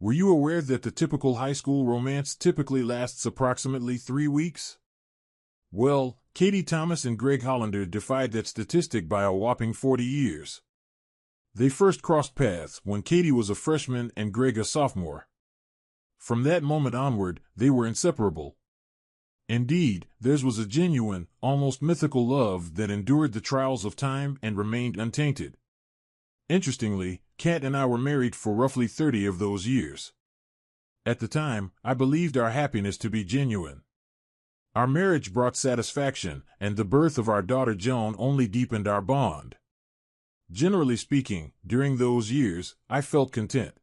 Were you aware that the typical high school romance typically lasts approximately 3 weeks? Well, Katie Thomas and Greg Hollander defied that statistic by a whopping 40 years. They first crossed paths when Katie was a freshman and Greg a sophomore. From that moment onward, they were inseparable. Indeed, theirs was a genuine, almost mythical love that endured the trials of time and remained untainted. Interestingly, Kat and I were married for roughly 30 of those years. At the time, I believed our happiness to be genuine. Our marriage brought satisfaction, and the birth of our daughter Joan only deepened our bond. Generally speaking, during those years, I felt content.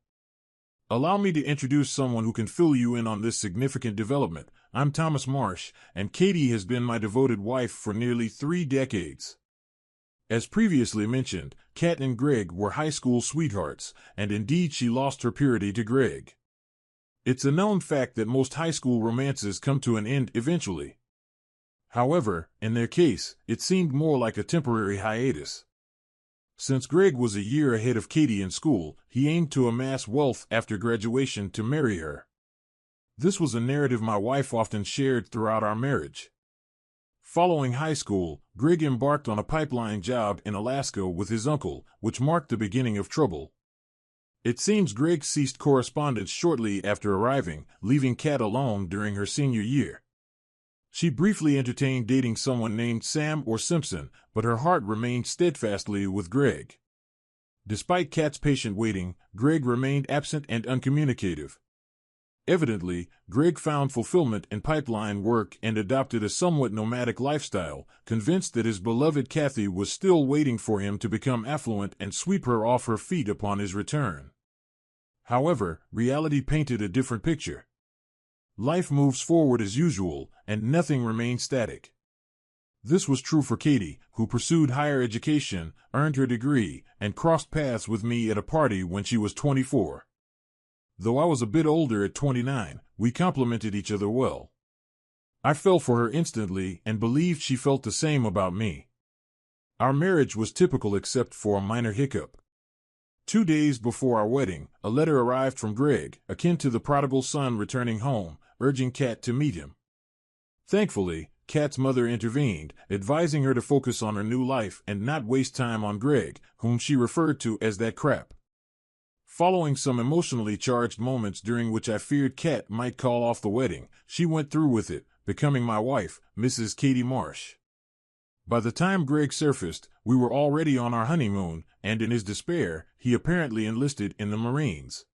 Allow me to introduce someone who can fill you in on this significant development. I'm Thomas Marsh, and Katie has been my devoted wife for nearly 3 decades. As previously mentioned, Kat and Greg were high school sweethearts, and indeed she lost her purity to Greg. It's a known fact that most high school romances come to an end eventually. However, in their case, it seemed more like a temporary hiatus. Since Greg was a year ahead of Katie in school, he aimed to amass wealth after graduation to marry her. This was a narrative my wife often shared throughout our marriage. Following high school, Greg embarked on a pipeline job in Alaska with his uncle, which marked the beginning of trouble. It seems Greg ceased correspondence shortly after arriving, leaving Kat alone during her senior year. She briefly entertained dating someone named Sam or Simpson, but her heart remained steadfastly with Greg. Despite Kat's patient waiting, Greg remained absent and uncommunicative. Evidently, Greg found fulfillment in pipeline work and adopted a somewhat nomadic lifestyle, convinced that his beloved Kathy was still waiting for him to become affluent and sweep her off her feet upon his return. However, reality painted a different picture. Life moves forward as usual, and nothing remains static. This was true for Katie, who pursued higher education, earned her degree, and crossed paths with me at a party when she was 24. Though I was a bit older at 29, we complemented each other well. I fell for her instantly and believed she felt the same about me. Our marriage was typical except for a minor hiccup. 2 days before our wedding, a letter arrived from Greg, akin to the prodigal son returning home, urging Kat to meet him. Thankfully, Kat's mother intervened, advising her to focus on her new life and not waste time on Greg, whom she referred to as that crap. Following some emotionally charged moments during which I feared Kat might call off the wedding, she went through with it, becoming my wife, Mrs. Katie Marsh. By the time Greg surfaced, we were already on our honeymoon, and in his despair, he apparently enlisted in the Marines.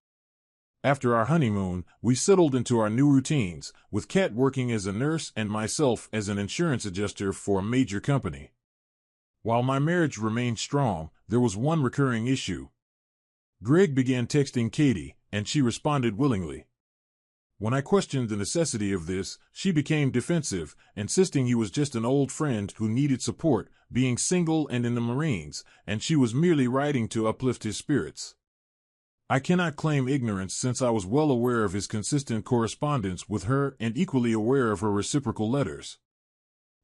After our honeymoon, we settled into our new routines, with Kat working as a nurse and myself as an insurance adjuster for a major company. While my marriage remained strong, there was one recurring issue. Greg began texting Katie, and she responded willingly. When I questioned the necessity of this, she became defensive, insisting he was just an old friend who needed support, being single and in the Marines, and she was merely writing to uplift his spirits. I cannot claim ignorance since I was well aware of his consistent correspondence with her and equally aware of her reciprocal letters.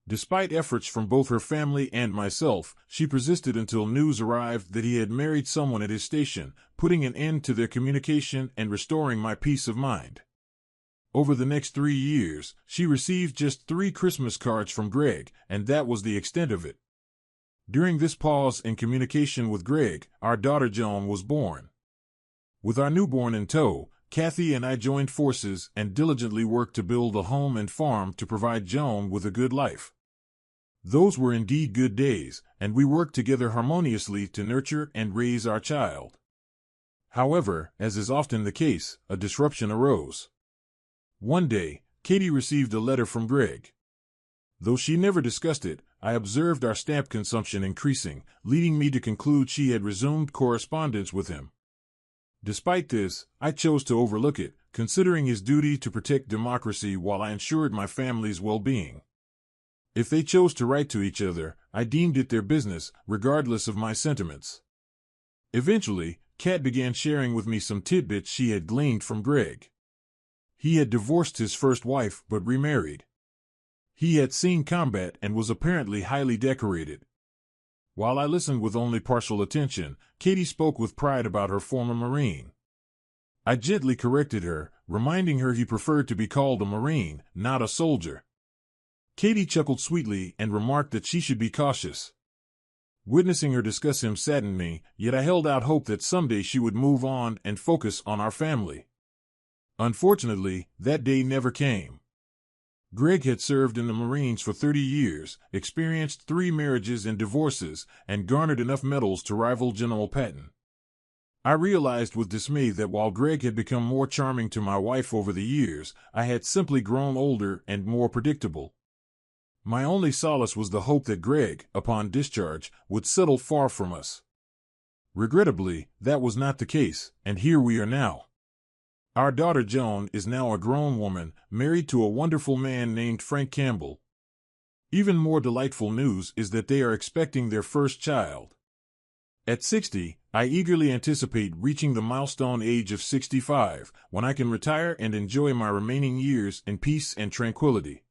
Despite efforts from both her family and myself, she persisted until news arrived that he had married someone at his station, putting an end to their communication and restoring my peace of mind. Over the next 3 years, she received just 3 Christmas cards from Greg, and that was the extent of it. During this pause in communication with Greg, our daughter Joan was born. With our newborn in tow, Kathy and I joined forces and diligently worked to build a home and farm to provide Joan with a good life. Those were indeed good days, and we worked together harmoniously to nurture and raise our child. However, as is often the case, a disruption arose. One day, Katie received a letter from Greg. Though she never discussed it, I observed our stamp consumption increasing, leading me to conclude she had resumed correspondence with him. Despite this, I chose to overlook it, considering his duty to protect democracy while I ensured my family's well-being. If they chose to write to each other, I deemed it their business, regardless of my sentiments. Eventually, Kat began sharing with me some tidbits she had gleaned from Greg. He had divorced his first wife but remarried. He had seen combat and was apparently highly decorated. While I listened with only partial attention, Katie spoke with pride about her former Marine. I gently corrected her, reminding her he preferred to be called a Marine, not a soldier. Katie chuckled sweetly and remarked that she should be cautious. Witnessing her discuss him saddened me, yet I held out hope that someday she would move on and focus on our family. Unfortunately, that day never came. Greg had served in the Marines for 30 years, experienced 3 marriages and divorces, and garnered enough medals to rival General Patton. I realized with dismay that while Greg had become more charming to my wife over the years, I had simply grown older and more predictable. My only solace was the hope that Greg, upon discharge, would settle far from us. Regrettably, that was not the case, and here we are now. Our daughter Joan is now a grown woman, married to a wonderful man named Frank Campbell. Even more delightful news is that they are expecting their first child. At 60, I eagerly anticipate reaching the milestone age of 65, when I can retire and enjoy my remaining years in peace and tranquility.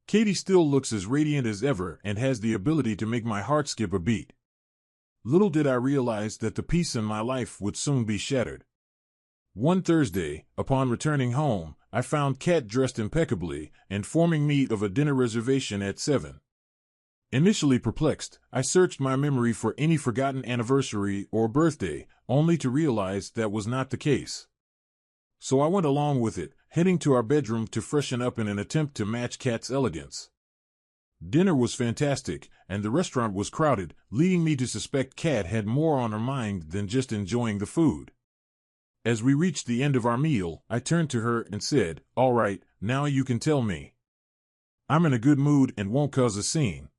Katie still looks as radiant as ever and has the ability to make my heart skip a beat. Little did I realize that the peace in my life would soon be shattered. One Thursday, upon returning home, I found Kat dressed impeccably, informing me of a dinner reservation at 7. Initially perplexed, I searched my memory for any forgotten anniversary or birthday, only to realize that was not the case. So I went along with it, heading to our bedroom to freshen up in an attempt to match Kat's elegance. Dinner was fantastic, and the restaurant was crowded, leading me to suspect Kat had more on her mind than just enjoying the food. As we reached the end of our meal, I turned to her and said, "All right, now you can tell me. I'm in a good mood and won't cause a scene.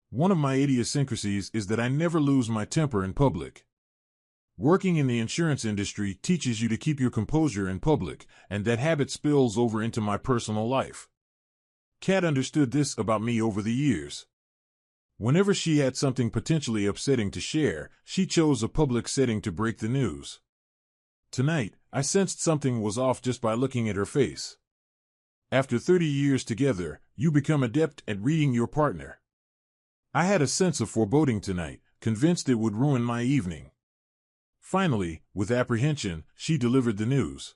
One of my idiosyncrasies is that I never lose my temper in public. Working in the insurance industry teaches you to keep your composure in public, and that habit spills over into my personal life. Kat understood this about me over the years. Whenever she had something potentially upsetting to share, she chose a public setting to break the news. Tonight, I sensed something was off just by looking at her face. After 30 years together, you become adept at reading your partner. I had a sense of foreboding tonight, convinced it would ruin my evening. Finally, with apprehension, she delivered the news.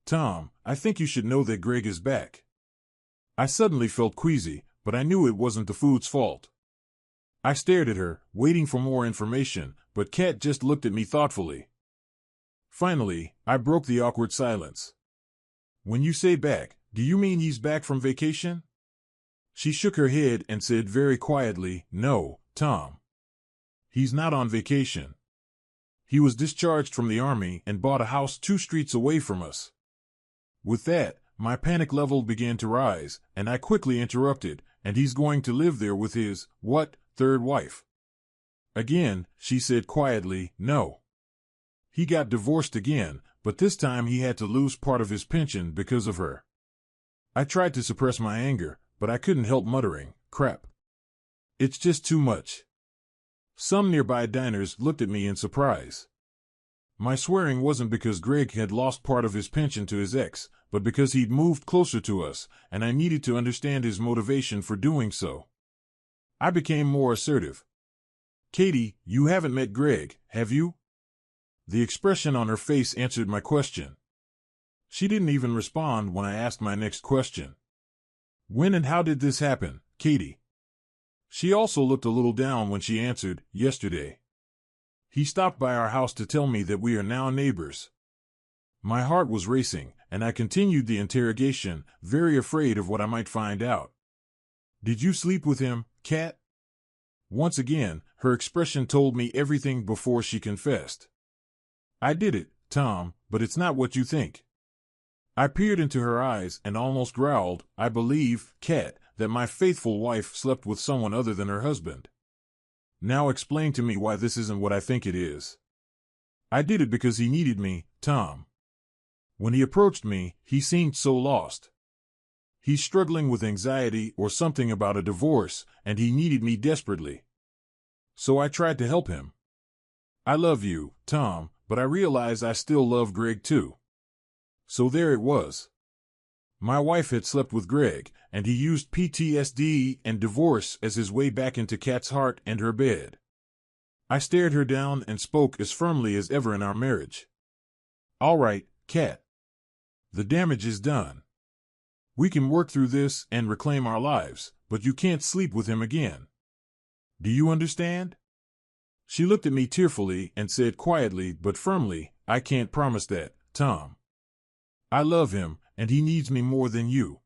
"Tom, I think you should know that Greg is back." I suddenly felt queasy, but I knew it wasn't the food's fault. I stared at her, waiting for more information, but Kat just looked at me thoughtfully. Finally, I broke the awkward silence. "When you say back, do you mean he's back from vacation?" She shook her head and said very quietly, "No, Tom. He's not on vacation. He was discharged from the army and bought a house 2 streets away from us." With that, my panic level began to rise, and I quickly interrupted, "And he's going to live there with his, what, 3rd wife?" Again, she said quietly, "No. He got divorced again, but this time he had to lose part of his pension because of her." I tried to suppress my anger, but I couldn't help muttering, "Crap. It's just too much." Some nearby diners looked at me in surprise. My swearing wasn't because Greg had lost part of his pension to his ex, but because he'd moved closer to us, and I needed to understand his motivation for doing so. I became more assertive. "Katie, you haven't met Greg, have you?" The expression on her face answered my question. She didn't even respond when I asked my next question. "When and how did this happen, Katie?" She also looked a little down when she answered, "Yesterday. He stopped by our house to tell me that we are now neighbors." My heart was racing, and I continued the interrogation, very afraid of what I might find out. "Did you sleep with him, Kat?" Once again, her expression told me everything before she confessed. "I did it, Tom, but it's not what you think." I peered into her eyes and almost growled, "I believe, Kat, that my faithful wife slept with someone other than her husband. Now explain to me why this isn't what I think it is." "I did it because he needed me, Tom. When he approached me, he seemed so lost. He's struggling with anxiety or something about a divorce, and he needed me desperately. So I tried to help him. I love you, Tom, but I realize I still love Greg too." So there it was. My wife had slept with Greg, and he used PTSD and divorce as his way back into Kat's heart and her bed. I stared her down and spoke as firmly as ever in our marriage. All right, Kat. The damage is done. We can work through this and reclaim our lives, but you can't sleep with him again. Do you understand? She looked at me tearfully and said quietly but firmly, I can't promise that, Tom. I love him, and he needs me more than you.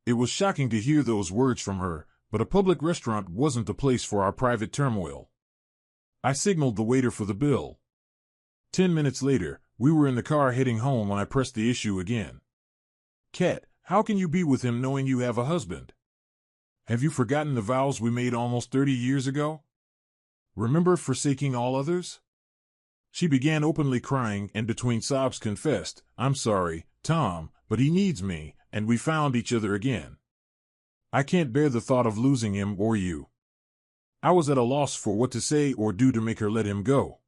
It was shocking to hear those words from her, but a public restaurant wasn't the place for our private turmoil. I signaled the waiter for the bill. 10 minutes later, we were in the car heading home when I pressed the issue again. Kat, how can you be with him knowing you have a husband? Have you forgotten the vows we made almost 30 years ago? Remember forsaking all others? She began openly crying and between sobs confessed, I'm sorry, Tom, but he needs me, and we found each other again. I can't bear the thought of losing him or you. I was at a loss for what to say or do to make her let him go.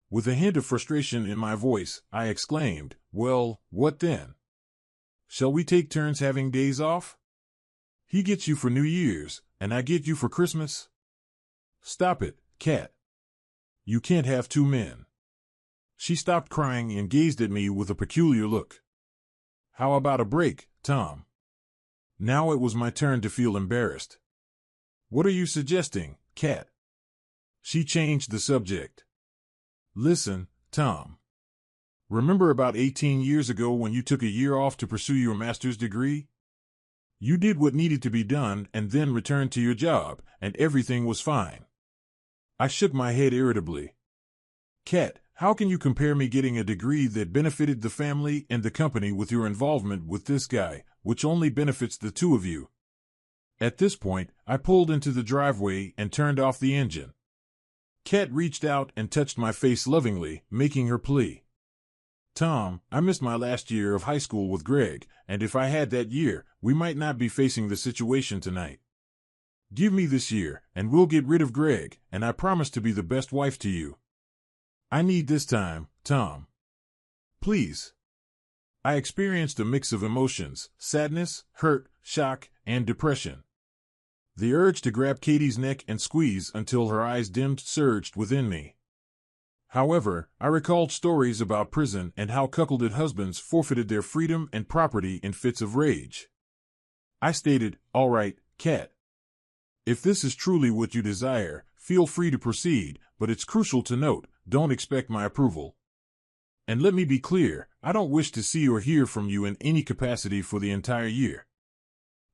With a hint of frustration in my voice, I exclaimed, well, what then? Shall we take turns having days off? He gets you for New Year's, and I get you for Christmas? Stop it, Kat. You can't have two men. She stopped crying and gazed at me with a peculiar look. How about a break, Tom? Now it was my turn to feel embarrassed. What are you suggesting, Kat? She changed the subject. Listen, Tom. Remember about 18 years ago when you took a year off to pursue your master's degree? You did what needed to be done and then returned to your job, and everything was fine. I shook my head irritably. Kat, how can you compare me getting a degree that benefited the family and the company with your involvement with this guy, which only benefits the two of you? At this point, I pulled into the driveway and turned off the engine. Kat reached out and touched my face lovingly, making her plea. Tom, I missed my last year of high school with Greg, and if I had that year, we might not be facing the situation tonight. Give me this year, and we'll get rid of Greg, and I promise to be the best wife to you. I need this time, Tom. Please. I experienced a mix of emotions, sadness, hurt, shock, and depression. The urge to grab Katie's neck and squeeze until her eyes dimmed surged within me. However, I recalled stories about prison and how cuckolded husbands forfeited their freedom and property in fits of rage. I stated, all right, Kat. If this is truly what you desire, feel free to proceed, but it's crucial to note, don't expect my approval. And let me be clear, I don't wish to see or hear from you in any capacity for the entire year.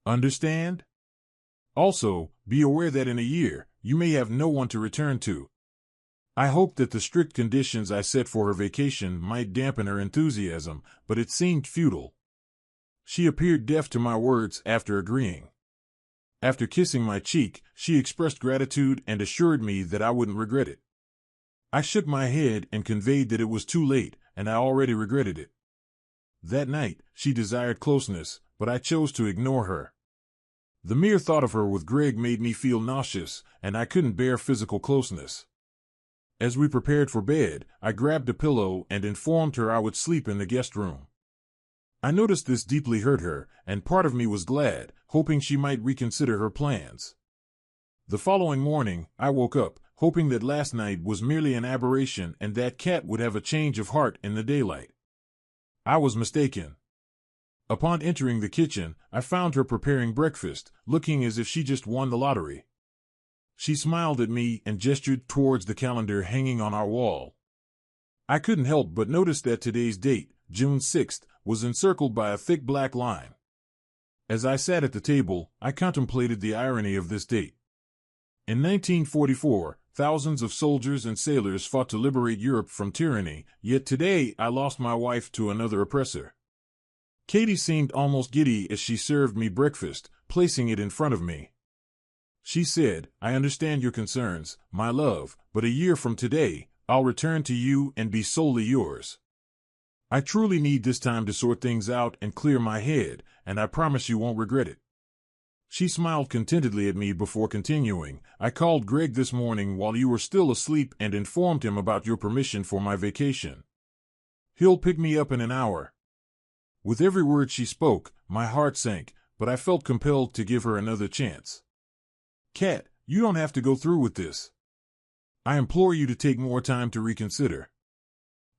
Understand? Also, be aware that in a year, you may have no one to return to. I hoped that the strict conditions I set for her vacation might dampen her enthusiasm, but it seemed futile. She appeared deaf to my words after agreeing. After kissing my cheek, she expressed gratitude and assured me that I wouldn't regret it. I shook my head and conveyed that it was too late, and I already regretted it. That night, she desired closeness, but I chose to ignore her. The mere thought of her with Greg made me feel nauseous, and I couldn't bear physical closeness. As we prepared for bed, I grabbed a pillow and informed her I would sleep in the guest room. I noticed this deeply hurt her, and part of me was glad, hoping she might reconsider her plans. The following morning, I woke up, hoping that last night was merely an aberration and that Kat would have a change of heart in the daylight. I was mistaken. Upon entering the kitchen, I found her preparing breakfast, looking as if she just won the lottery. She smiled at me and gestured towards the calendar hanging on our wall. I couldn't help but notice that today's date, June 6th, was encircled by a thick black line. As I sat at the table, I contemplated the irony of this date. In 1944, thousands of soldiers and sailors fought to liberate Europe from tyranny, yet today I lost my wife to another oppressor. Katie seemed almost giddy as she served me breakfast, placing it in front of me. She said, I understand your concerns, my love, but a year from today, I'll return to you and be solely yours. I truly need this time to sort things out and clear my head, and I promise you won't regret it. She smiled contentedly at me before continuing, I called Greg this morning while you were still asleep and informed him about your permission for my vacation. He'll pick me up in an hour. With every word she spoke, my heart sank, but I felt compelled to give her another chance. Kat, you don't have to go through with this. I implore you to take more time to reconsider.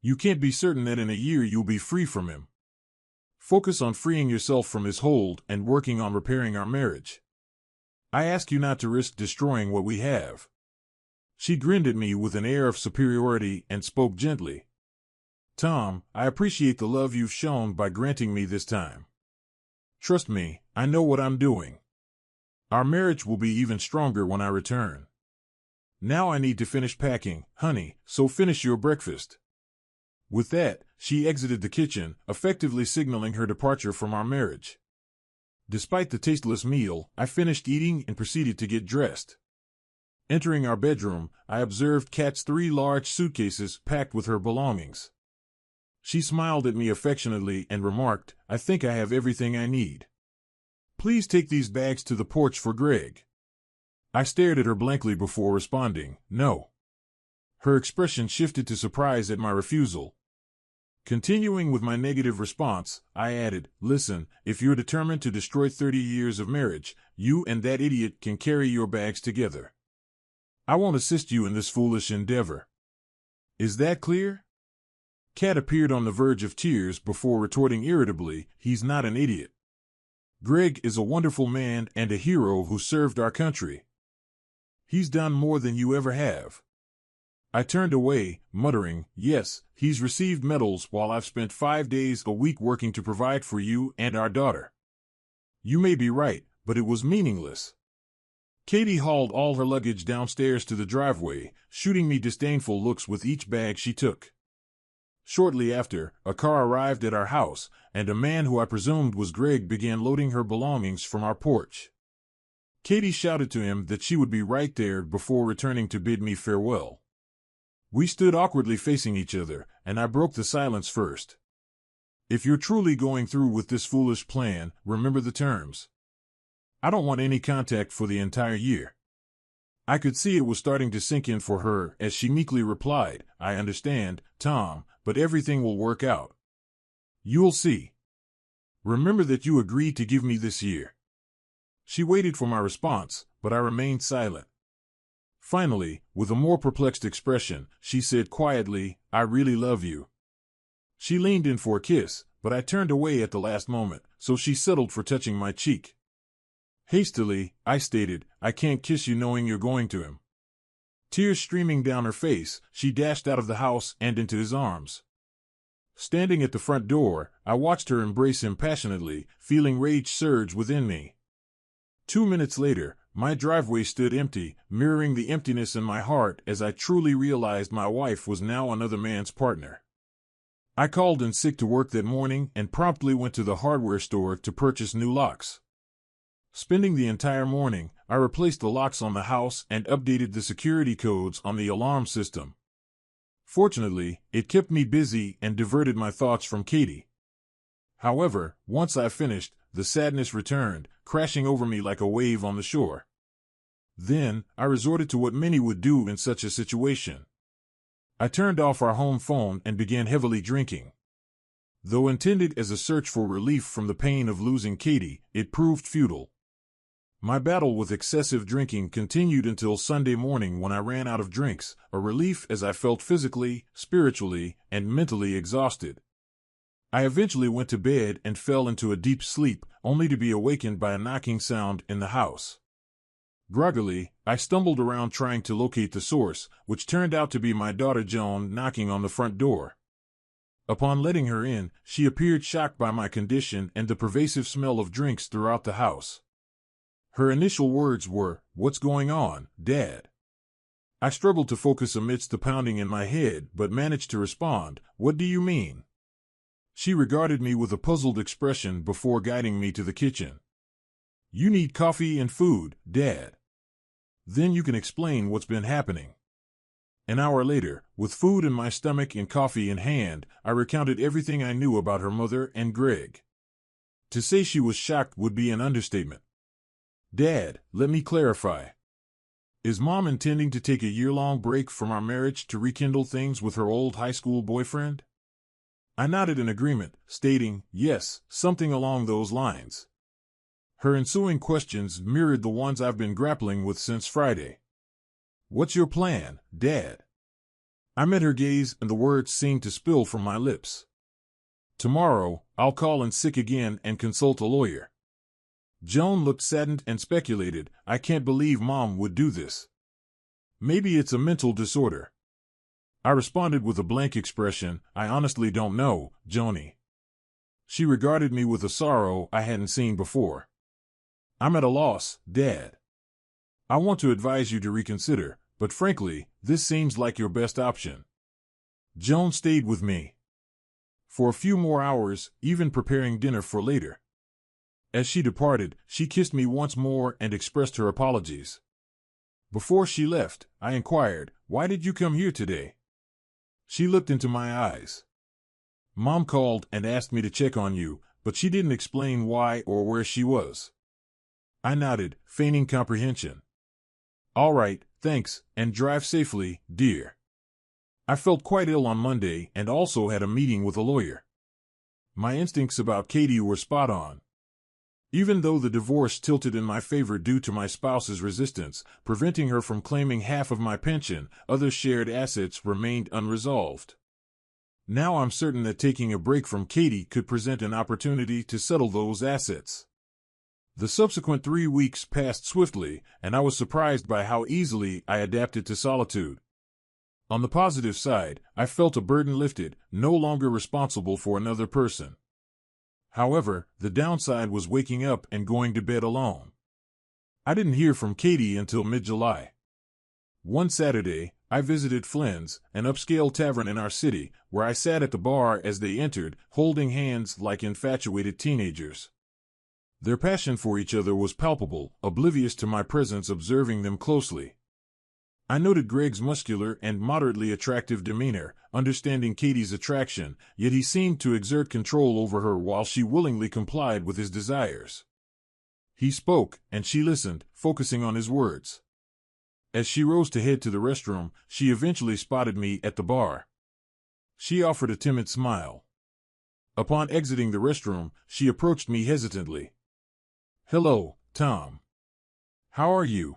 You can't be certain that in a year you'll be free from him. Focus on freeing yourself from his hold and working on repairing our marriage. I ask you not to risk destroying what we have." She grinned at me with an air of superiority and spoke gently. "Tom, I appreciate the love you've shown by granting me this time. Trust me, I know what I'm doing. Our marriage will be even stronger when I return. Now I need to finish packing, honey, so finish your breakfast." With that, she exited the kitchen, effectively signaling her departure from our marriage. Despite the tasteless meal, I finished eating and proceeded to get dressed. Entering our bedroom, I observed Kat's 3 large suitcases packed with her belongings. She smiled at me affectionately and remarked, "I think I have everything I need. Please take these bags to the porch for Greg." I stared at her blankly before responding, "No." Her expression shifted to surprise at my refusal. Continuing with my negative response, I added, "Listen, if you're determined to destroy 30 years of marriage, you and that idiot can carry your bags together. I won't assist you in this foolish endeavor. Is that clear?" Kat appeared on the verge of tears before retorting irritably, "He's not an idiot. Greg is a wonderful man and a hero who served our country. He's done more than you ever have." I turned away, muttering, "Yes, he's received medals while I've spent 5 days a week working to provide for you and our daughter. You may be right, but it was meaningless." Katie hauled all her luggage downstairs to the driveway, shooting me disdainful looks with each bag she took. Shortly after, a car arrived at our house, and a man who I presumed was Greg began loading her belongings from our porch. Katie shouted to him that she would be right there before returning to bid me farewell. We stood awkwardly facing each other, and I broke the silence first. "If you're truly going through with this foolish plan, remember the terms. I don't want any contact for the entire year." I could see it was starting to sink in for her as she meekly replied, "I understand, Tom, but everything will work out. You'll see. Remember that you agreed to give me this year." She waited for my response, but I remained silent. Finally, with a more perplexed expression, she said quietly, "I really love you." She leaned in for a kiss, but I turned away at the last moment, so she settled for touching my cheek. Hastily, I stated, "I can't kiss you knowing you're going to him." Tears streaming down her face, she dashed out of the house and into his arms. Standing at the front door, I watched her embrace him passionately, feeling rage surge within me. 2 minutes later, my driveway stood empty, mirroring the emptiness in my heart as I truly realized my wife was now another man's partner. I called in sick to work that morning and promptly went to the hardware store to purchase new locks. Spending the entire morning, I replaced the locks on the house and updated the security codes on the alarm system. Fortunately, it kept me busy and diverted my thoughts from Katie. However, once I finished, the sadness returned, crashing over me like a wave on the shore. Then, I resorted to what many would do in such a situation. I turned off our home phone and began heavily drinking. Though intended as a search for relief from the pain of losing Katie, it proved futile. My battle with excessive drinking continued until Sunday morning when I ran out of drinks, a relief as I felt physically, spiritually, and mentally exhausted. I eventually went to bed and fell into a deep sleep, only to be awakened by a knocking sound in the house. Groggily, I stumbled around trying to locate the source, which turned out to be my daughter Joan knocking on the front door. Upon letting her in, she appeared shocked by my condition and the pervasive smell of drinks throughout the house. Her initial words were, "What's going on, Dad?" I struggled to focus amidst the pounding in my head, but managed to respond, "What do you mean?" She regarded me with a puzzled expression before guiding me to the kitchen. "You need coffee and food, Dad. Then you can explain what's been happening." An hour later, with food in my stomach and coffee in hand, I recounted everything I knew about her mother and Greg. To say she was shocked would be an understatement. "Dad, let me clarify. Is Mom intending to take a year-long break from our marriage to rekindle things with her old high school boyfriend?" I nodded in agreement, stating, "Yes, something along those lines." Her ensuing questions mirrored the ones I've been grappling with since Friday. "What's your plan, Dad?" I met her gaze and the words seemed to spill from my lips. Tomorrow, I'll call in sick again and consult a lawyer. Joan looked saddened and speculated, I can't believe Mom would do this. Maybe it's a mental disorder. I responded with a blank expression, I honestly don't know, Joni. She regarded me with a sorrow I hadn't seen before. I'm at a loss, Dad. I want to advise you to reconsider, but frankly, this seems like your best option. Joan stayed with me for a few more hours, even preparing dinner for later. As she departed, she kissed me once more and expressed her apologies. Before she left, I inquired, why did you come here today? She looked into my eyes. Mom called and asked me to check on you, but she didn't explain why or where she was. I nodded, feigning comprehension. All right, thanks, and drive safely, dear. I felt quite ill on Monday and also had a meeting with a lawyer. My instincts about Katie were spot on. Even though the divorce tilted in my favor due to my spouse's resistance, preventing her from claiming half of my pension, other shared assets remained unresolved. Now I'm certain that taking a break from Katie could present an opportunity to settle those assets. The subsequent 3 weeks passed swiftly, and I was surprised by how easily I adapted to solitude. On the positive side, I felt a burden lifted, no longer responsible for another person. However, the downside was waking up and going to bed alone. I didn't hear from Katie until mid-July. One Saturday, I visited Flynn's, an upscale tavern in our city, where I sat at the bar as they entered, holding hands like infatuated teenagers. Their passion for each other was palpable, oblivious to my presence observing them closely. I noted Greg's muscular and moderately attractive demeanor, understanding Katie's attraction, yet he seemed to exert control over her while she willingly complied with his desires. He spoke, and she listened, focusing on his words. As she rose to head to the restroom, she eventually spotted me at the bar. She offered a timid smile. Upon exiting the restroom, she approached me hesitantly. Hello, Tom. How are you?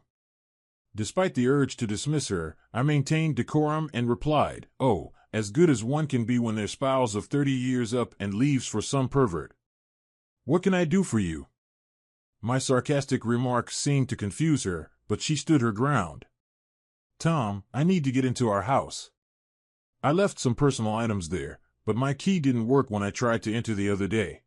Despite the urge to dismiss her, I maintained decorum and replied, oh, as good as one can be when their spouse of 30 years up and leaves for some pervert. What can I do for you? My sarcastic remark seemed to confuse her, but she stood her ground. Tom, I need to get into our house. I left some personal items there, but my key didn't work when I tried to enter the other day.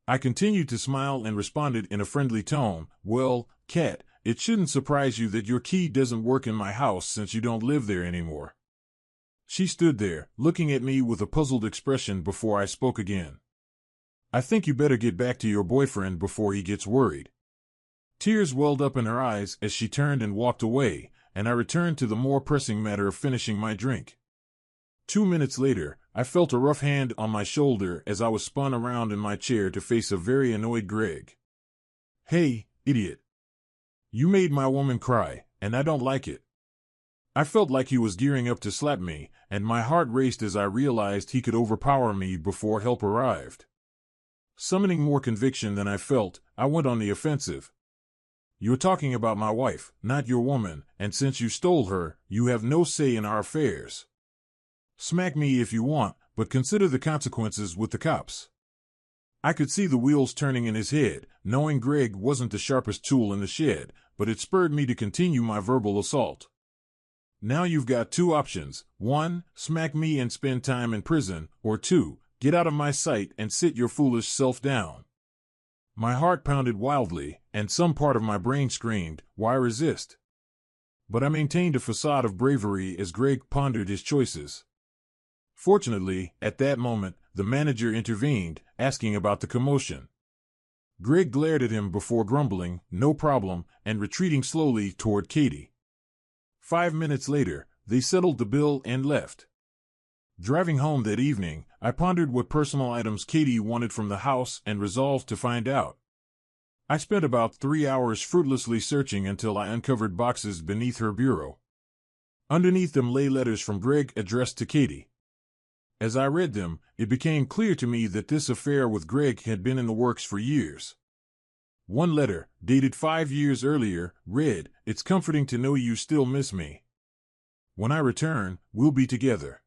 I continued to smile and responded in a friendly tone, well, Kat, it shouldn't surprise you that your key doesn't work in my house since you don't live there anymore. She stood there, looking at me with a puzzled expression before I spoke again. I think you better get back to your boyfriend before he gets worried. Tears welled up in her eyes as she turned and walked away, and I returned to the more pressing matter of finishing my drink. 2 minutes later, I felt a rough hand on my shoulder as I was spun around in my chair to face a very annoyed Greg. Hey, idiot. You made my woman cry, and I don't like it. I felt like he was gearing up to slap me, and my heart raced as I realized he could overpower me before help arrived. Summoning more conviction than I felt, I went on the offensive. You're talking about my wife, not your woman, and since you stole her, you have no say in our affairs. Smack me if you want, but consider the consequences with the cops. I could see the wheels turning in his head, knowing Greg wasn't the sharpest tool in the shed, but it spurred me to continue my verbal assault. Now you've got 2 options. 1, smack me and spend time in prison, or 2, get out of my sight and sit your foolish self down. My heart pounded wildly, and some part of my brain screamed, why resist? But I maintained a facade of bravery as Greg pondered his choices. Fortunately, at that moment, the manager intervened, asking about the commotion. Greg glared at him before grumbling, no problem, and retreating slowly toward Katie. 5 minutes later, they settled the bill and left. Driving home that evening, I pondered what personal items Katie wanted from the house and resolved to find out. I spent about 3 hours fruitlessly searching until I uncovered boxes beneath her bureau. Underneath them lay letters from Greg addressed to Katie. As I read them, it became clear to me that this affair with Greg had been in the works for years. One letter, dated 5 years earlier, read, "It's comforting to know you still miss me." When I return, we'll be together.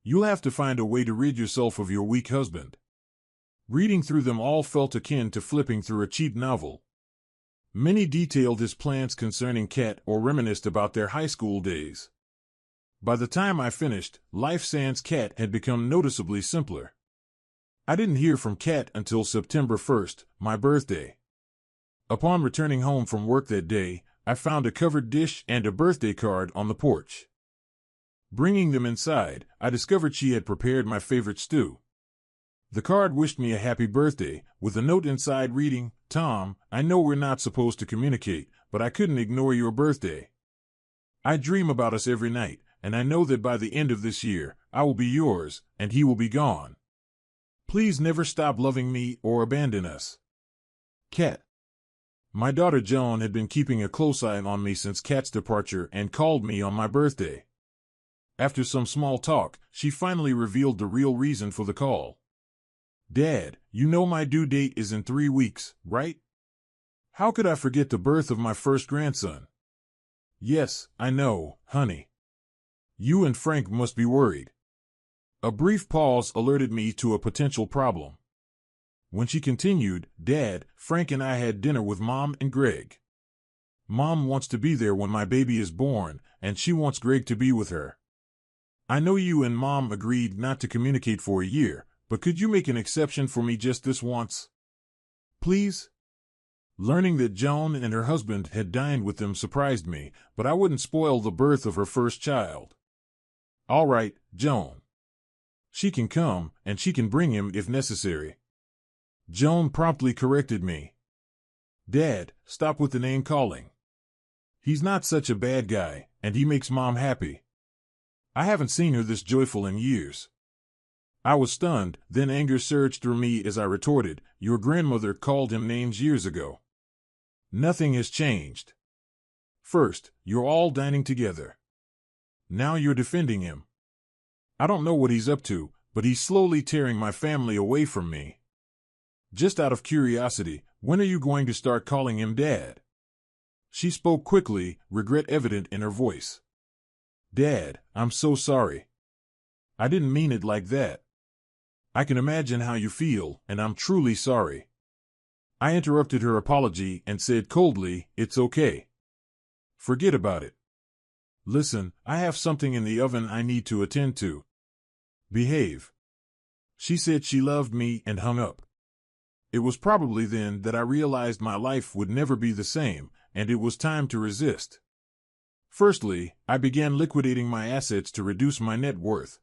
You'll have to find a way to rid yourself of your weak husband. Reading through them all felt akin to flipping through a cheap novel. Many detailed his plans concerning Kat or reminisced about their high school days. By the time I finished, life sans Kat had become noticeably simpler. I didn't hear from Kat until September 1st, my birthday. Upon returning home from work that day, I found a covered dish and a birthday card on the porch. Bringing them inside, I discovered she had prepared my favorite stew. The card wished me a happy birthday, with a note inside reading, "Tom, I know we're not supposed to communicate, but I couldn't ignore your birthday. I dream about us every night, and I know that by the end of this year, I will be yours, and he will be gone. Please never stop loving me or abandon us. Kat." My daughter Joan had been keeping a close eye on me since Kat's departure and called me on my birthday. After some small talk, she finally revealed the real reason for the call. "Dad, you know my due date is in 3 weeks, right? How could I forget the birth of my first grandson?" "Yes, I know, honey. You and Frank must be worried." A brief pause alerted me to a potential problem. When she continued, "Dad, Frank and I had dinner with Mom and Greg. Mom wants to be there when my baby is born, and she wants Greg to be with her. I know you and Mom agreed not to communicate for a year, but could you make an exception for me just this once? Please?" Learning that Joan and her husband had dined with them surprised me, but I wouldn't spoil the birth of her first child. "All right, Joan. She can come, and she can bring him if necessary." Joan promptly corrected me. "Dad, stop with the name calling. He's not such a bad guy, and he makes Mom happy. I haven't seen her this joyful in years." I was stunned, then anger surged through me as I retorted, "Your grandmother called him names years ago. Nothing has changed. First, you're all dining together. Now you're defending him. I don't know what he's up to, but he's slowly tearing my family away from me. Just out of curiosity, when are you going to start calling him Dad?" She spoke quickly, regret evident in her voice. "Dad, I'm so sorry. I didn't mean it like that. I can imagine how you feel, and I'm truly sorry." I interrupted her apology and said coldly, "It's okay. Forget about it. Listen, I have something in the oven I need to attend to. Behave." She said she loved me and hung up. It was probably then that I realized my life would never be the same, and it was time to resist. Firstly, I began liquidating my assets to reduce my net worth.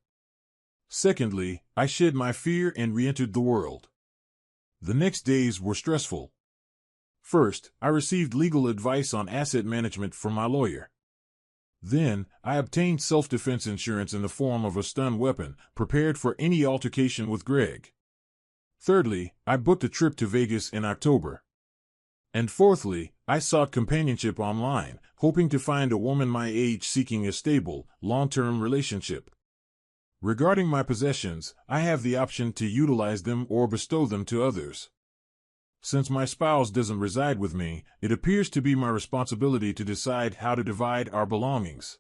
Secondly, I shed my fear and re-entered the world. The next days were stressful. First, I received legal advice on asset management from my lawyer. Then, I obtained self-defense insurance in the form of a stun weapon, prepared for any altercation with Greg. Thirdly, I booked a trip to Vegas in October. And fourthly, I sought companionship online, hoping to find a woman my age seeking a stable, long-term relationship. Regarding my possessions, I have the option to utilize them or bestow them to others. Since my spouse doesn't reside with me, it appears to be my responsibility to decide how to divide our belongings.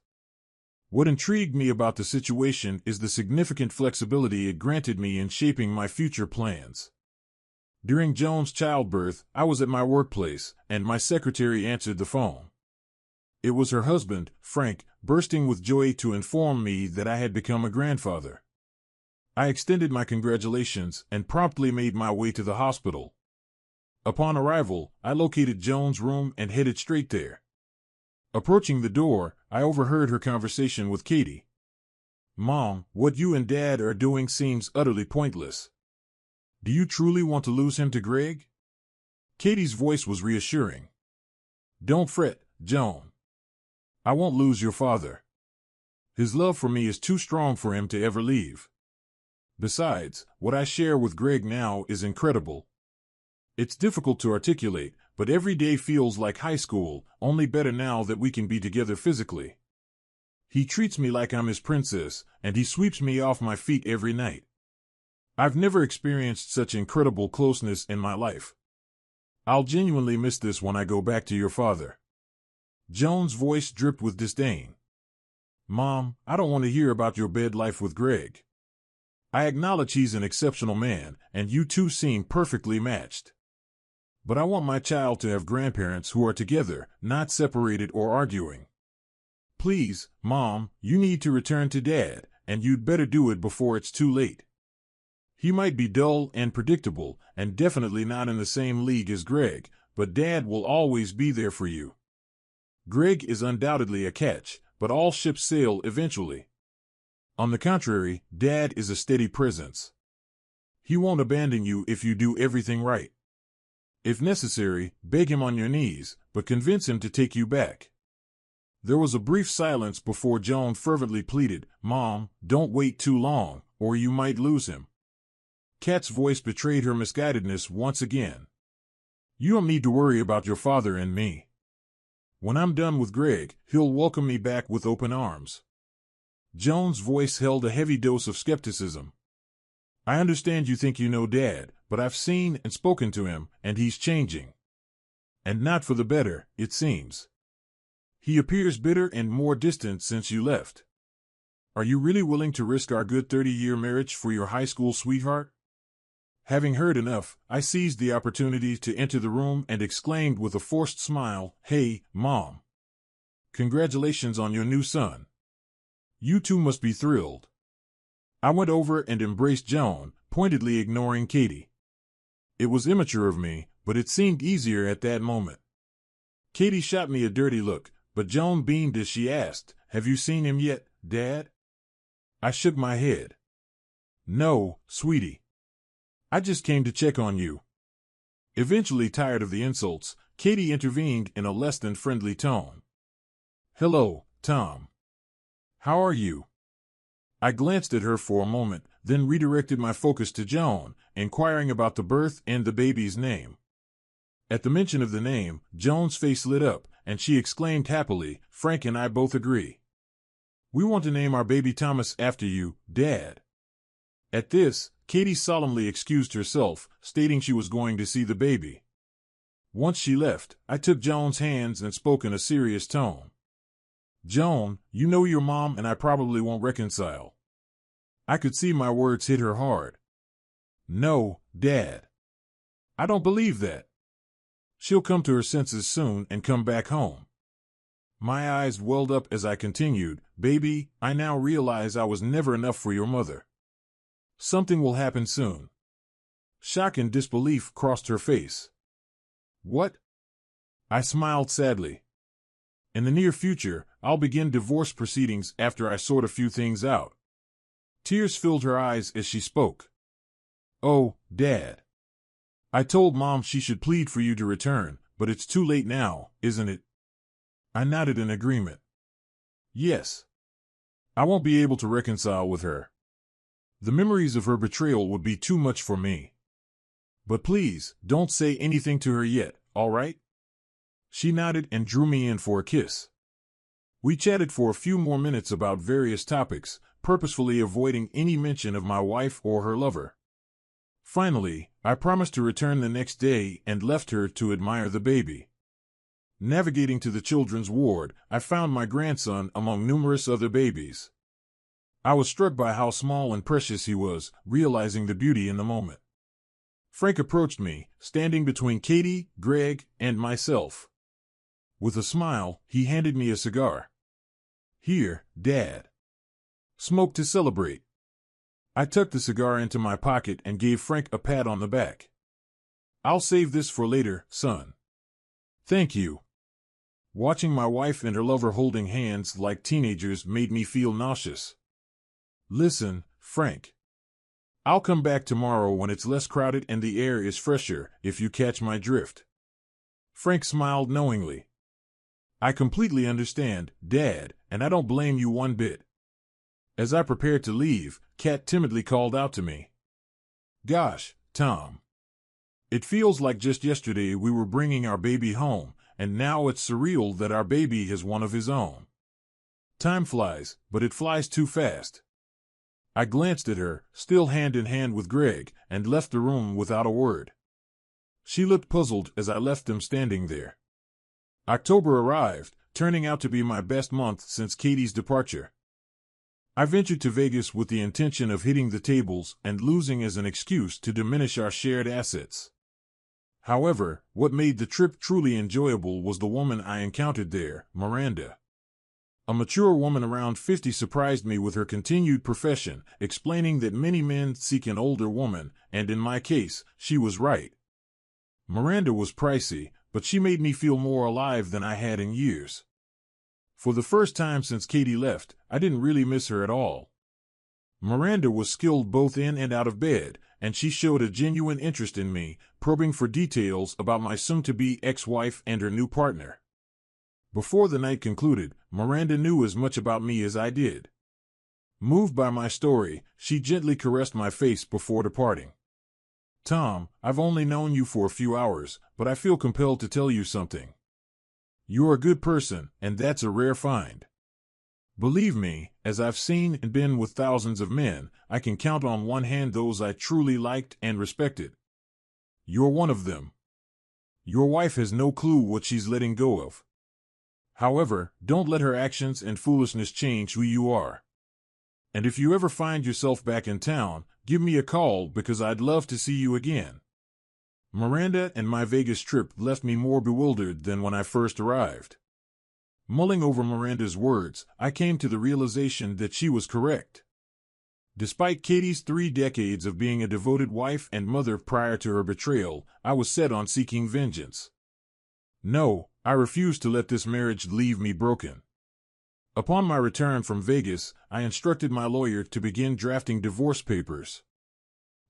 What intrigued me about the situation is the significant flexibility it granted me in shaping my future plans. During Joan's childbirth, I was at my workplace, and my secretary answered the phone. It was her husband, Frank, bursting with joy to inform me that I had become a grandfather. I extended my congratulations and promptly made my way to the hospital. Upon arrival, I located Joan's room and headed straight there. Approaching the door, I overheard her conversation with Katie. "Mom, what you and Dad are doing seems utterly pointless. Do you truly want to lose him to Greg?" Katie's voice was reassuring. "Don't fret, Joan. I won't lose your father. His love for me is too strong for him to ever leave. Besides, what I share with Greg now is incredible. It's difficult to articulate, but every day feels like high school, only better now that we can be together physically. He treats me like I'm his princess, and he sweeps me off my feet every night. I've never experienced such incredible closeness in my life. I'll genuinely miss this when I go back to your father." Joan's voice dripped with disdain. Mom, I don't want to hear about your bed life with Greg. I acknowledge he's an exceptional man, and you two seem perfectly matched. But I want my child to have grandparents who are together, not separated or arguing. Please, Mom, you need to return to Dad, and you'd better do it before it's too late. He might be dull and predictable, and definitely not in the same league as Greg, but Dad will always be there for you. Greg is undoubtedly a catch, but all ships sail eventually. On the contrary, Dad is a steady presence. He won't abandon you if you do everything right. If necessary, beg him on your knees, but convince him to take you back. There was a brief silence before Joan fervently pleaded, Mom, don't wait too long, or you might lose him. Kat's voice betrayed her misguidedness once again. You don't need to worry about your father and me. When I'm done with Greg, he'll welcome me back with open arms. Joan's voice held a heavy dose of skepticism. I understand you think you know Dad, but I've seen and spoken to him, and he's changing. And not for the better, it seems. He appears bitter and more distant since you left. Are you really willing to risk our good 30-year marriage for your high school sweetheart? Having heard enough, I seized the opportunity to enter the room and exclaimed with a forced smile, Hey, Mom. Congratulations on your new son. You two must be thrilled. I went over and embraced Joan, pointedly ignoring Katie. It was immature of me, but it seemed easier at that moment. Katie shot me a dirty look, but Joan beamed as she asked, Have you seen him yet, Dad? I shook my head. No, sweetie. I just came to check on you. Eventually tired of the insults, Katie intervened in a less than friendly tone. Hello, Tom. How are you? I glanced at her for a moment, then redirected my focus to Joan, inquiring about the birth and the baby's name. At the mention of the name, Joan's face lit up, and she exclaimed happily, Frank and I both agree. We want to name our baby Thomas after you, Dad. At this, Katie solemnly excused herself, stating she was going to see the baby. Once she left, I took Joan's hands and spoke in a serious tone. Joan, you know your mom and I probably won't reconcile. I could see my words hit her hard. No, Dad. I don't believe that. She'll come to her senses soon and come back home. My eyes welled up as I continued, Baby, I now realize I was never enough for your mother. Something will happen soon. Shock and disbelief crossed her face. What? I smiled sadly. In the near future, I'll begin divorce proceedings after I sort a few things out. Tears filled her eyes as she spoke. Oh, Dad. I told Mom she should plead for you to return, but it's too late now, isn't it? I nodded in agreement. Yes. I won't be able to reconcile with her. The memories of her betrayal would be too much for me. But please, don't say anything to her yet, all right? She nodded and drew me in for a kiss. We chatted for a few more minutes about various topics, purposefully avoiding any mention of my wife or her lover. Finally, I promised to return the next day and left her to admire the baby. Navigating to the children's ward, I found my grandson among numerous other babies. I was struck by how small and precious he was, realizing the beauty in the moment. Frank approached me, standing between Katie, Greg, and myself. With a smile, he handed me a cigar. Here, Dad. Smoke to celebrate. I tucked the cigar into my pocket and gave Frank a pat on the back. I'll save this for later, son. Thank you. Watching my wife and her lover holding hands like teenagers made me feel nauseous. Listen, Frank. I'll come back tomorrow when it's less crowded and the air is fresher, if you catch my drift. Frank smiled knowingly. I completely understand, Dad, and I don't blame you one bit. As I prepared to leave, Kat timidly called out to me. Gosh, Tom. It feels like just yesterday we were bringing our baby home, and now it's surreal that our baby has one of his own. Time flies, but it flies too fast. I glanced at her, still hand in hand with Greg, and left the room without a word. She looked puzzled as I left them standing there. October arrived, turning out to be my best month since Katie's departure. I ventured to Vegas with the intention of hitting the tables and losing as an excuse to diminish our shared assets. However, what made the trip truly enjoyable was the woman I encountered there, Miranda. A mature woman around 50 surprised me with her continued profession, explaining that many men seek an older woman, and in my case, she was right. Miranda was pricey, but she made me feel more alive than I had in years. For the first time since Katie left, I didn't really miss her at all. Miranda was skilled both in and out of bed, and she showed a genuine interest in me, probing for details about my soon-to-be ex-wife and her new partner. Before the night concluded, Miranda knew as much about me as I did. Moved by my story, she gently caressed my face before departing. "Tom, I've only known you for a few hours, but I feel compelled to tell you something. You're a good person, and that's a rare find. Believe me, as I've seen and been with thousands of men, I can count on one hand those I truly liked and respected. You're one of them. Your wife has no clue what she's letting go of. However, don't let her actions and foolishness change who you are. And if you ever find yourself back in town, give me a call because I'd love to see you again." Miranda and my Vegas trip left me more bewildered than when I first arrived. Mulling over Miranda's words, I came to the realization that she was correct. Despite Katie's 3 decades of being a devoted wife and mother prior to her betrayal, I was set on seeking vengeance. No, I refused to let this marriage leave me broken. Upon my return from Vegas, I instructed my lawyer to begin drafting divorce papers.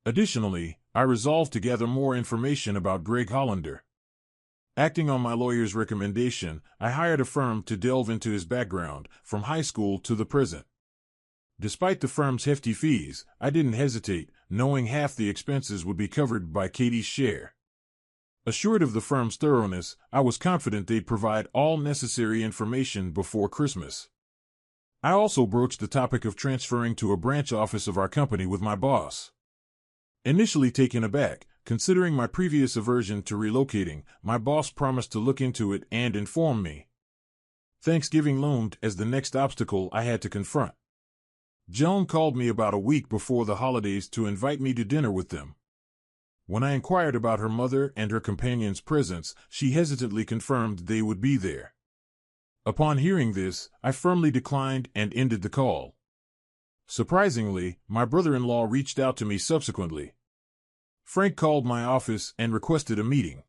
Additionally, I resolved to gather more information about Greg Hollander. Acting on my lawyer's recommendation, I hired a firm to delve into his background, from high school to the present. Despite the firm's hefty fees, I didn't hesitate, knowing half the expenses would be covered by Katie's share. Assured of the firm's thoroughness, I was confident they'd provide all necessary information before Christmas. I also broached the topic of transferring to a branch office of our company with my boss. Initially taken aback, considering my previous aversion to relocating, my boss promised to look into it and inform me. Thanksgiving loomed as the next obstacle I had to confront. Joan called me about a week before the holidays to invite me to dinner with them. When I inquired about her mother and her companion's presence, she hesitantly confirmed they would be there. Upon hearing this, I firmly declined and ended the call. Surprisingly, my brother-in-law reached out to me subsequently. Frank called my office and requested a meeting.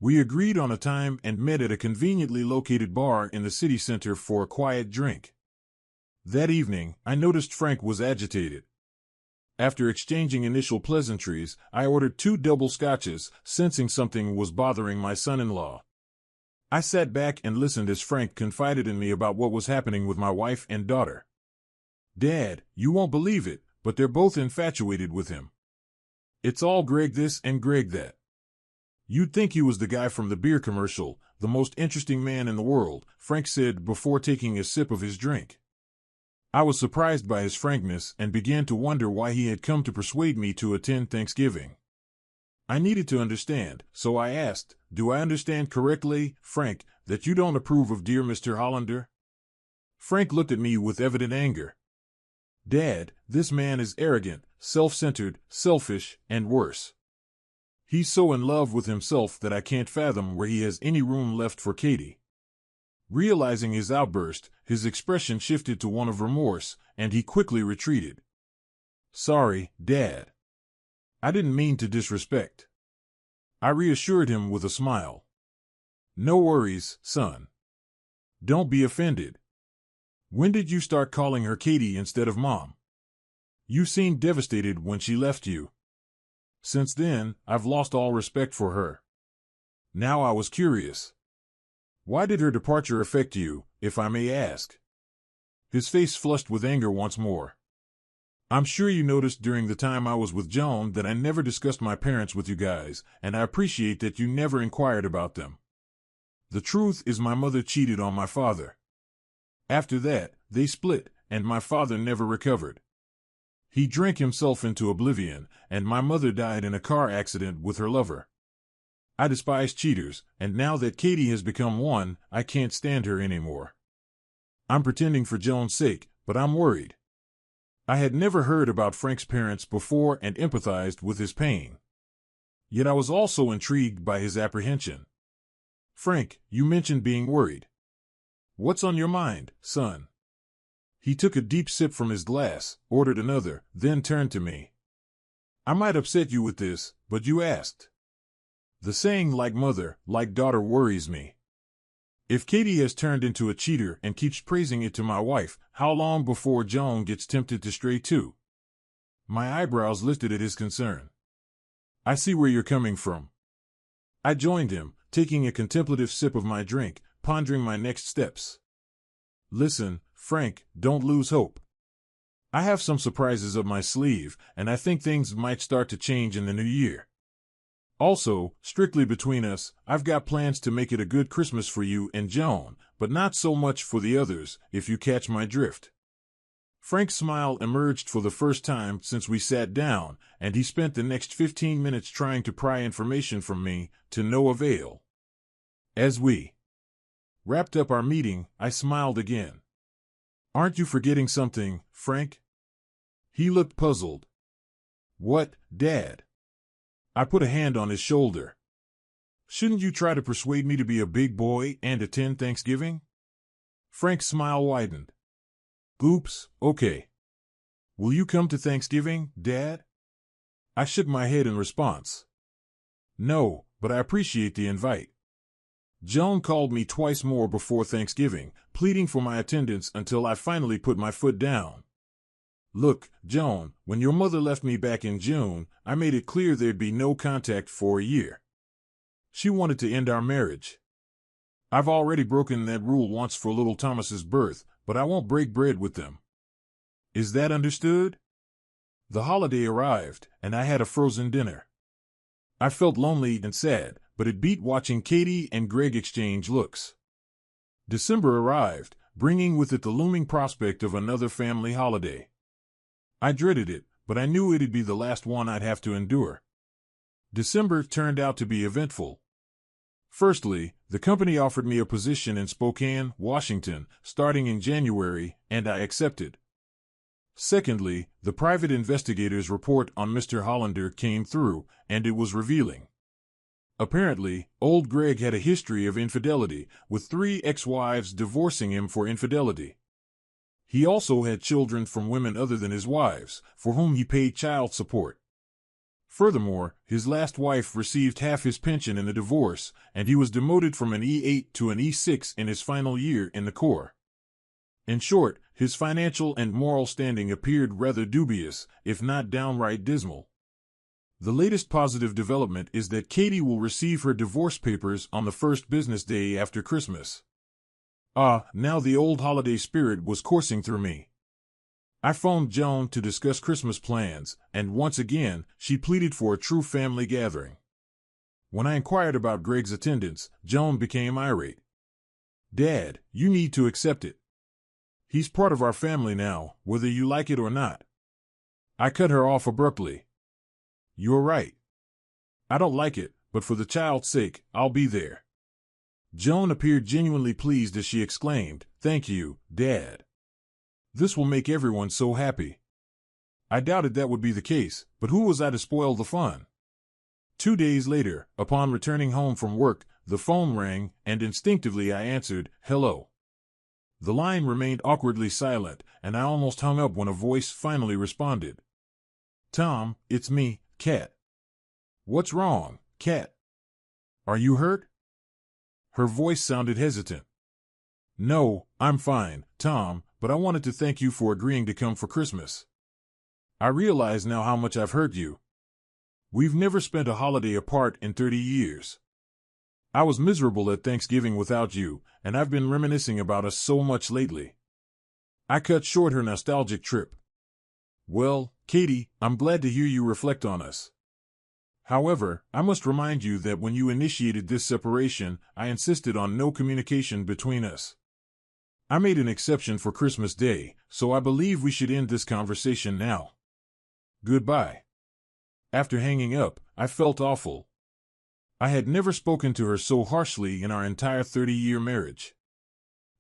We agreed on a time and met at a conveniently located bar in the city center for a quiet drink. That evening, I noticed Frank was agitated. After exchanging initial pleasantries, I ordered 2 double scotches, sensing something was bothering my son-in-law. I sat back and listened as Frank confided in me about what was happening with my wife and daughter. "Dad, you won't believe it, but they're both infatuated with him. It's all Greg this and Greg that. You'd think he was the guy from the beer commercial, the most interesting man in the world," Frank said before taking a sip of his drink. I was surprised by his frankness and began to wonder why he had come to persuade me to attend Thanksgiving. I needed to understand, so I asked, "Do I understand correctly, Frank, that you don't approve of dear Mr. Hollander?" Frank looked at me with evident anger. "Dad, this man is arrogant, self-centered, selfish, and worse. He's so in love with himself that I can't fathom where he has any room left for Katie." Realizing his outburst, his expression shifted to one of remorse, and he quickly retreated. "Sorry, Dad. I didn't mean to disrespect." I reassured him with a smile. "No worries, son. Don't be offended. When did you start calling her Katie instead of Mom? You seemed devastated when she left you. Since then, I've lost all respect for her. Now I was curious. Why did her departure affect you, if I may ask?" His face flushed with anger once more. "I'm sure you noticed during the time I was with Joan that I never discussed my parents with you guys, and I appreciate that you never inquired about them. The truth is my mother cheated on my father. After that, they split, and my father never recovered. He drank himself into oblivion, and my mother died in a car accident with her lover. I despise cheaters, and now that Katie has become one, I can't stand her anymore. I'm pretending for Joan's sake, but I'm worried. I had never heard about Frank's parents before and empathized with his pain. Yet I was also intrigued by his apprehension. "Frank, you mentioned being worried. What's on your mind, son?" He took a deep sip from his glass, ordered another, then turned to me. "I might upset you with this, but you asked. The saying like mother, like daughter worries me. If Katie has turned into a cheater and keeps praising it to my wife, how long before Joan gets tempted to stray too?" My eyebrows lifted at his concern. "I see where you're coming from." I joined him, taking a contemplative sip of my drink, pondering my next steps. "Listen, Frank, don't lose hope. I have some surprises up my sleeve, and I think things might start to change in the new year. Also, strictly between us, I've got plans to make it a good Christmas for you and Joan, but not so much for the others, if you catch my drift." Frank's smile emerged for the first time since we sat down, and he spent the next 15 minutes trying to pry information from me, to no avail. As we wrapped up our meeting, I smiled again. "Aren't you forgetting something, Frank?" He looked puzzled. "What, Dad?" I put a hand on his shoulder. "Shouldn't you try to persuade me to be a big boy and attend Thanksgiving?" Frank's smile widened. "Oops, okay. Will you come to Thanksgiving, Dad?" I shook my head in response. "No, but I appreciate the invite." Joan called me twice more before Thanksgiving, pleading for my attendance until I finally put my foot down. "Look, Joan, when your mother left me back in June, I made it clear there'd be no contact for a year. She wanted to end our marriage. I've already broken that rule once for little Thomas's birth, but I won't break bread with them. Is that understood?" The holiday arrived, and I had a frozen dinner. I felt lonely and sad, but it beat watching Katie and Greg exchange looks. December arrived, bringing with it the looming prospect of another family holiday. I dreaded it, but I knew it'd be the last one I'd have to endure. December turned out to be eventful. Firstly, the company offered me a position in Spokane, Washington, starting in January, and I accepted. Secondly, the private investigator's report on Mr. Hollander came through, and it was revealing. Apparently, old Greg had a history of infidelity, with 3 ex-wives divorcing him for infidelity. He also had children from women other than his wives, for whom he paid child support. Furthermore, his last wife received half his pension in the divorce, and he was demoted from an E8 to an E6 in his final year in the Corps. In short, his financial and moral standing appeared rather dubious, if not downright dismal. The latest positive development is that Katie will receive her divorce papers on the first business day after Christmas. Now the old holiday spirit was coursing through me. I phoned Joan to discuss Christmas plans, and once again, she pleaded for a true family gathering. When I inquired about Greg's attendance, Joan became irate. "Dad, you need to accept it. He's part of our family now, whether you like it or not." I cut her off abruptly. "You're right. I don't like it, but for the child's sake, I'll be there." Joan appeared genuinely pleased as she exclaimed, "Thank you, Dad. This will make everyone so happy." I doubted that would be the case, but who was I to spoil the fun? 2 days later, upon returning home from work, the phone rang, and instinctively I answered, "Hello." The line remained awkwardly silent, and I almost hung up when a voice finally responded. "Tom, it's me, Kat." "What's wrong, Kat? Are you hurt?" Her voice sounded hesitant. "No, I'm fine, Tom, but I wanted to thank you for agreeing to come for Christmas. I realize now how much I've hurt you. We've never spent a holiday apart in 30 years. I was miserable at Thanksgiving without you, and I've been reminiscing about us so much lately." I cut short her nostalgic trip. "Well, Katie, I'm glad to hear you reflect on us. However, I must remind you that when you initiated this separation, I insisted on no communication between us. I made an exception for Christmas Day, so I believe we should end this conversation now. Goodbye." After hanging up, I felt awful. I had never spoken to her so harshly in our entire 30-year marriage.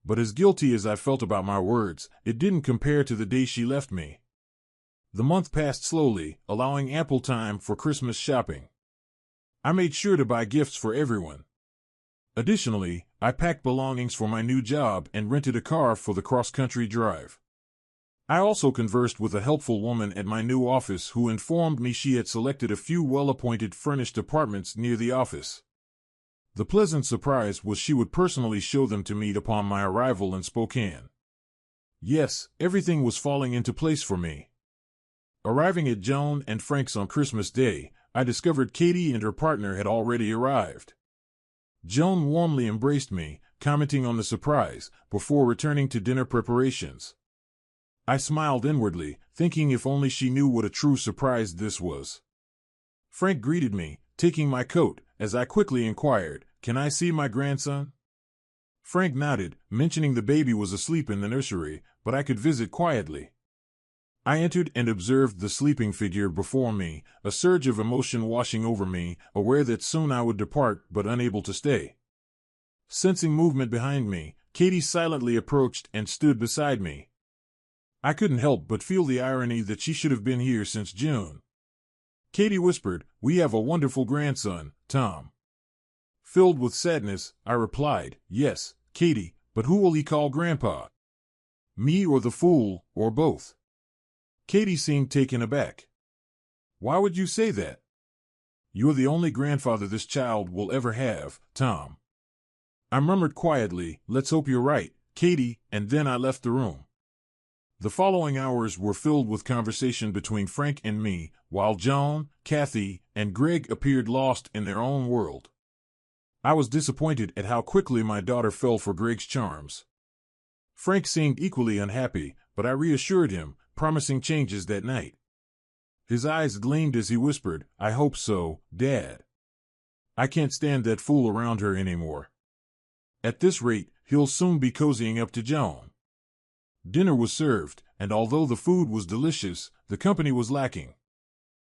But as guilty as I felt about my words, it didn't compare to the day she left me. The month passed slowly, allowing ample time for Christmas shopping. I made sure to buy gifts for everyone. Additionally, I packed belongings for my new job and rented a car for the cross-country drive. I also conversed with a helpful woman at my new office who informed me she had selected a few well-appointed furnished apartments near the office. The pleasant surprise was she would personally show them to me upon my arrival in Spokane. Yes, everything was falling into place for me. Arriving at Joan and Frank's on Christmas Day, I discovered Katie and her partner had already arrived. Joan warmly embraced me, commenting on the surprise, before returning to dinner preparations. I smiled inwardly, thinking if only she knew what a true surprise this was. Frank greeted me, taking my coat, as I quickly inquired, "Can I see my grandson?" Frank nodded, mentioning the baby was asleep in the nursery, but I could visit quietly. I entered and observed the sleeping figure before me, a surge of emotion washing over me, aware that soon I would depart but unable to stay. Sensing movement behind me, Katie silently approached and stood beside me. I couldn't help but feel the irony that she should have been here since June. Katie whispered, "We have a wonderful grandson, Tom." Filled with sadness, I replied, "Yes, Katie, but who will he call Grandpa? Me or the fool, or both?" Katie seemed taken aback. "Why would you say that? You're the only grandfather this child will ever have, Tom." I murmured quietly, "Let's hope you're right, Katie," and then I left the room. The following hours were filled with conversation between Frank and me, while Joan, Kathy, and Greg appeared lost in their own world. I was disappointed at how quickly my daughter fell for Greg's charms. Frank seemed equally unhappy, but I reassured him, promising changes that night. His eyes gleamed as he whispered, "I hope so, Dad. I can't stand that fool around her anymore." At this rate, he'll soon be cozying up to Joan. Dinner was served, and although the food was delicious, the company was lacking.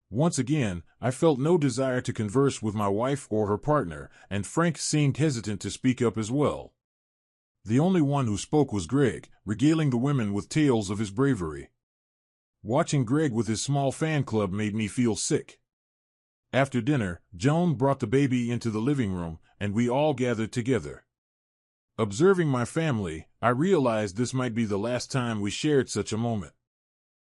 Once again, I felt no desire to converse with my wife or her partner, and Frank seemed hesitant to speak up as well. The only one who spoke was Greg, regaling the women with tales of his bravery. Watching Greg with his small fan club made me feel sick. After dinner, Joan brought the baby into the living room, and we all gathered together. Observing my family, I realized this might be the last time we shared such a moment.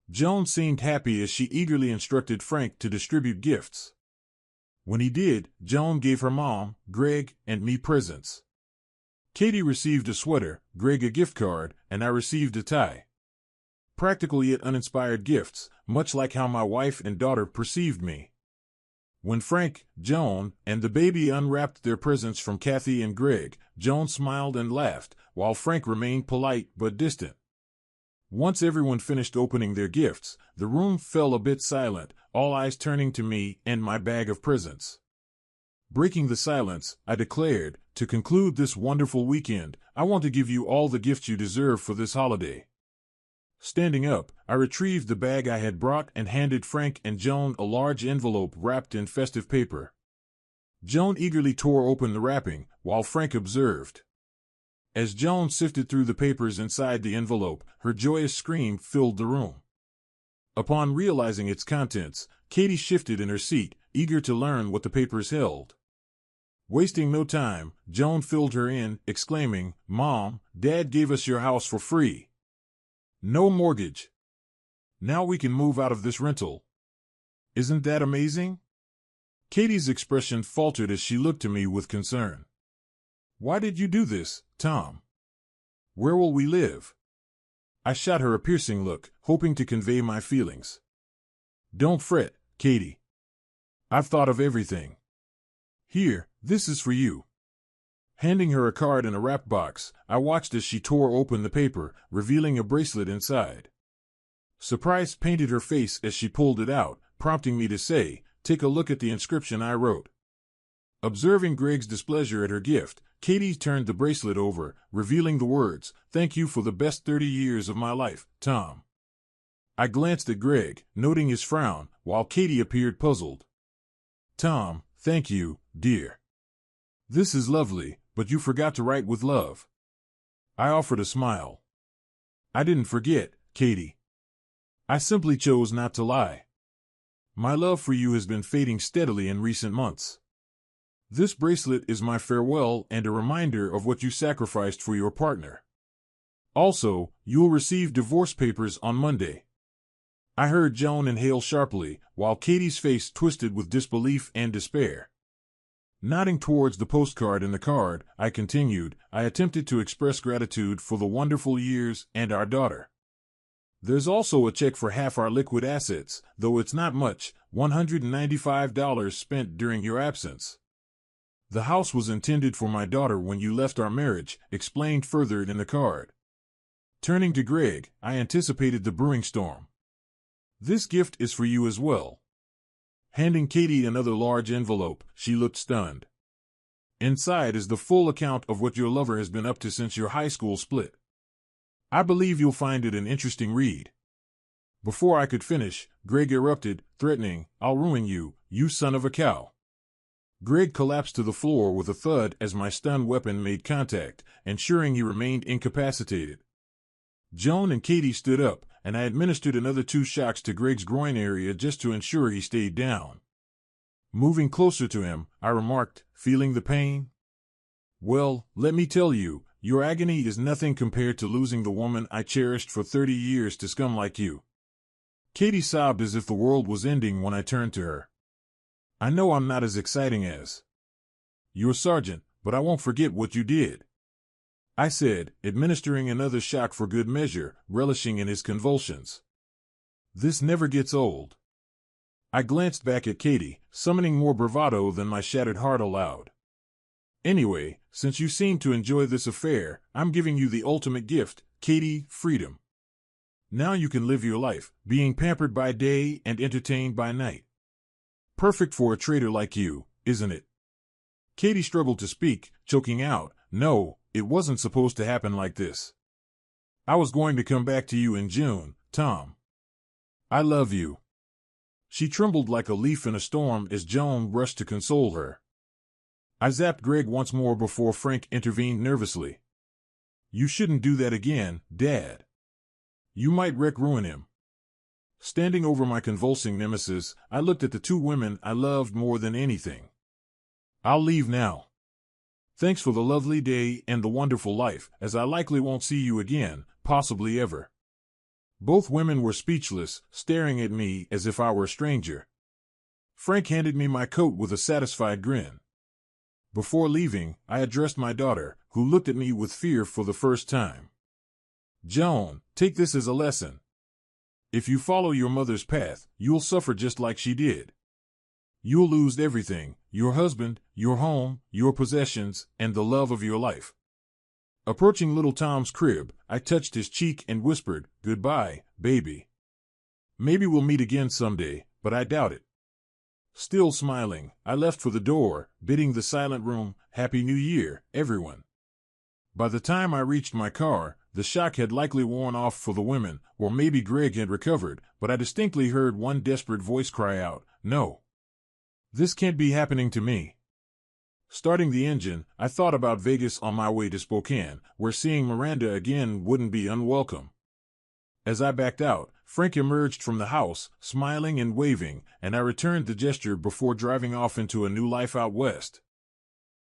Joan seemed happy as she eagerly instructed Frank to distribute gifts. When he did, Joan gave her mom, Greg, and me presents. Katie received a sweater, Greg a gift card, and I received a tie. Practical yet uninspired gifts, much like how my wife and daughter perceived me. When Frank, Joan, and the baby unwrapped their presents from Kathy and Greg, Joan smiled and laughed, while Frank remained polite but distant. Once everyone finished opening their gifts, the room fell a bit silent, all eyes turning to me and my bag of presents. Breaking the silence, I declared, "To conclude this wonderful weekend, I want to give you all the gifts you deserve for this holiday." Standing up, I retrieved the bag I had brought and handed Frank and Joan a large envelope wrapped in festive paper. Joan eagerly tore open the wrapping, while Frank observed. As Joan sifted through the papers inside the envelope, her joyous scream filled the room. Upon realizing its contents, Katie shifted in her seat, eager to learn what the papers held. Wasting no time, Joan filled her in, exclaiming, "Mom, Dad gave us your house for free. No mortgage. Now we can move out of this rental. Isn't that amazing?" Katie's expression faltered as she looked to me with concern. "Why did you do this, Tom? Where will we live?" I shot her a piercing look, hoping to convey my feelings. "Don't fret, Katie. I've thought of everything. Here, this is for you." Handing her a card in a wrap box, I watched as she tore open the paper, revealing a bracelet inside. Surprise painted her face as she pulled it out, prompting me to say, "Take a look at the inscription I wrote." Observing Greg's displeasure at her gift, Katie turned the bracelet over, revealing the words, "Thank you for the best 30 years of my life, Tom." I glanced at Greg, noting his frown, while Katie appeared puzzled. "Tom, thank you, dear. This is lovely, but you forgot to write with love." I offered a smile. "I didn't forget, Katie. I simply chose not to lie. My love for you has been fading steadily in recent months. This bracelet is my farewell and a reminder of what you sacrificed for your partner. Also, you'll receive divorce papers on Monday. I heard Joan inhale sharply, while Katie's face twisted with disbelief and despair. Nodding towards the postcard in the card, I continued, I attempted to express gratitude for the wonderful years and our daughter. There's also a check for half our liquid assets, though it's not much, $195 spent during your absence. The house was intended for my daughter when you left our marriage, explained further in the card. Turning to Greg, I anticipated the brewing storm. This gift is for you as well. Handing Katie another large envelope, she looked stunned. Inside is the full account of what your lover has been up to since your high school split. I believe you'll find it an interesting read. Before I could finish, Greg erupted, threatening, I'll ruin you, you son of a cow. Greg collapsed to the floor with a thud as my stun weapon made contact, ensuring he remained incapacitated. Joan and Katie stood up, and I administered another 2 shocks to Greg's groin area just to ensure he stayed down. Moving closer to him, I remarked, feeling the pain? Well, let me tell you, your agony is nothing compared to losing the woman I cherished for 30 years to scum like you. Katie sobbed as if the world was ending when I turned to her. I know I'm not as exciting as your sergeant, but I won't forget what you did, I said, administering another shock for good measure, relishing in his convulsions. This never gets old. I glanced back at Katie, summoning more bravado than my shattered heart allowed. Anyway, since you seem to enjoy this affair, I'm giving you the ultimate gift, Katie, freedom. Now you can live your life, being pampered by day and entertained by night. Perfect for a traitor like you, isn't it? Katie struggled to speak, choking out, No, it wasn't supposed to happen like this. I was going to come back to you in June, Tom. I love you. She trembled like a leaf in a storm as Joan rushed to console her. I zapped Greg once more before Frank intervened nervously. You shouldn't do that again, Dad. You might ruin him. Standing over my convulsing nemesis, I looked at the 2 women I loved more than anything. I'll leave now. Thanks for the lovely day and the wonderful life, as I likely won't see you again, possibly ever. Both women were speechless, staring at me as if I were a stranger. Frank handed me my coat with a satisfied grin. Before leaving, I addressed my daughter, who looked at me with fear for the first time. Joan, take this as a lesson. If you follow your mother's path, you'll suffer just like she did. You'll lose everything, your husband, your home, your possessions, and the love of your life. Approaching little Tom's crib, I touched his cheek and whispered, Goodbye, baby. Maybe we'll meet again someday, but I doubt it. Still smiling, I left for the door, bidding the silent room, Happy New Year, everyone. By the time I reached my car, the shock had likely worn off for the women, or maybe Greg had recovered, but I distinctly heard one desperate voice cry out, No. This can't be happening to me. Starting the engine, I thought about Vegas on my way to Spokane, where seeing Miranda again wouldn't be unwelcome. As I backed out, Frank emerged from the house, smiling and waving, and I returned the gesture before driving off into a new life out west.